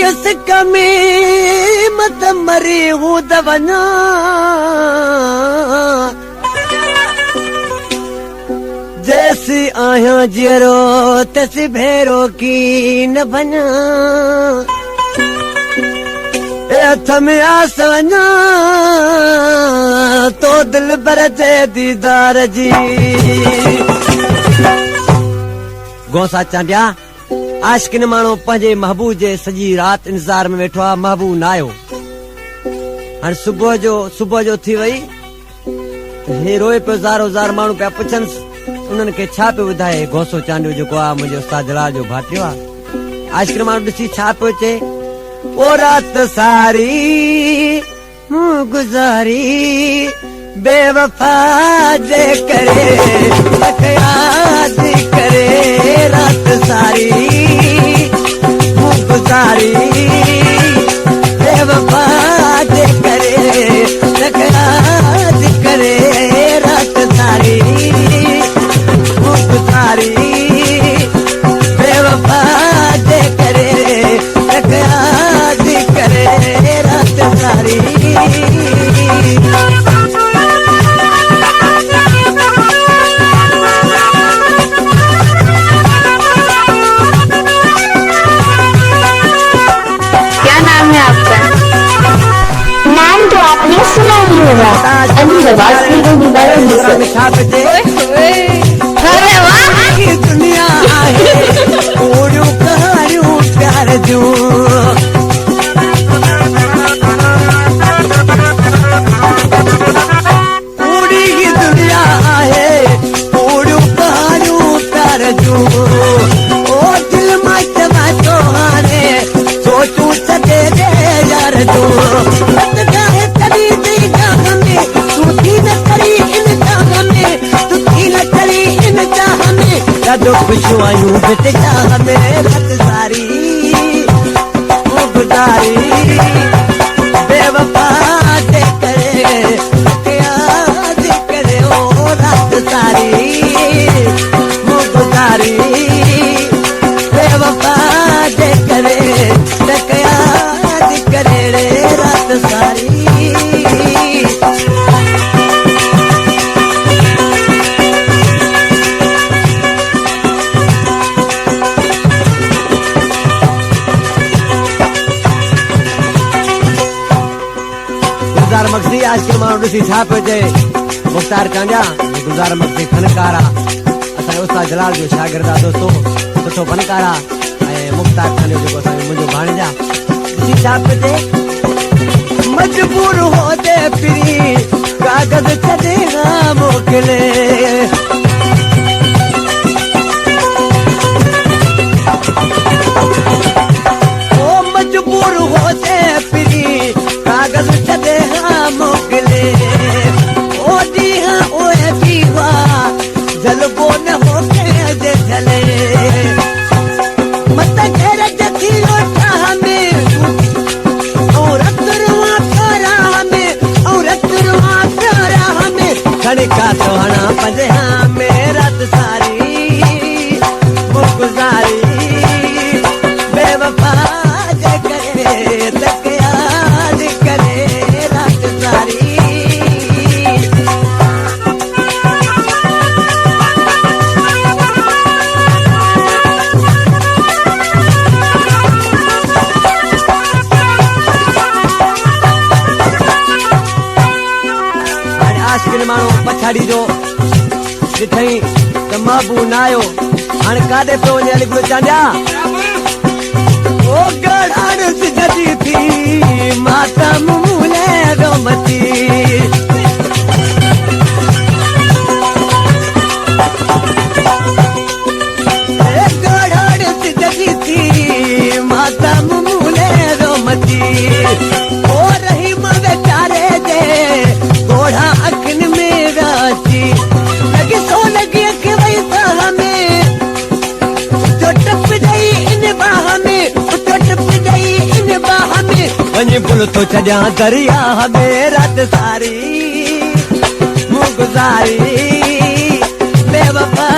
कमी मत मरी हूँ दवना जैसी आया जरो तैसी भेरो की न बना थमें आसवना तो दिल बरजे दीदार जी गौसा चांडिया आशिकिन माण्हू पंहिंजे महबूब जे सॼी राति इंतज़ार में वेठो आहे महबूब न आयो हाणे सुबुह जो थी वई हे रोए पियो ज़ारो ज़ार माण्हू पिया पुछन्स उन्हनि खे छा पियो ॿुधाए गौसो चांडियो जेको आहे मुंहिंजे उस्ताद जलाल जो भाटियो आहे आशिकिन माण्हू ॾिसी छा पियो चए ओ रात सारी मूं गुज़ारी बेवफा जे करे याद करे रात सारी मूं गुज़ारी बेवफा जे करे याद करे रात सारी मूं गुज़ारी बेवफा जे करे करे रात सारी क्या नाम है आपका? नाम तो आपने सुना ही होगा दुनिया है प्यार जो खुशवायूं बेटा हमें रात सारी वो गुजारी बेवफा दे करे याद करे ओ रात सारी वो गुजारी बेवफा दे करे याद करे रात सारी मक्सी आज के माण्हू ॾिसी छा पियो चए मुख़्तार चांडिया गुज़ार मक्सी फनकार आहे असांजे उस्ताद जलाल जो शागिर्द आहे दोस्तो सुठो फनकार आहे ऐं मुख़्तार चांडियो जेको असांजो मुंहिंजो भाणेजा ॾिसी छा पियो चए मजबूर होते फिरी कागज़ छॾे मोकिले ओ मजबूर होते फिरी कागज़ छॾे मोकिले ओ दीहा ओए दीवा जलबो न होके जे जले मत घर जथी ओठा में और अतरवा करा में और अतरवा करा में खड़े का तोहना पंजहा में रात सारी वो गुज़ारी बेवफा जे करे तक याद करे रात सारी आशिकिन माण्हू पछाड़ी जो ॾिठई त महबूब न आयो हाणे काॾे पियो वञे अलीगुल चांडिया ओ गढ़ाड़ सिजदी थी मातम मूले रोमती गढ़ाड़ सिजदी थी मातम मूले रोमती ओ रही बेचारे जे गोढ़ा अखन में राची लगी सो लगी अख वही हमें जो टप गई इन बाह में तो टप गई इन बाह में वञी पुल तो छॾिया दरिया में रात सारी मूं गुज़ारी बेवफा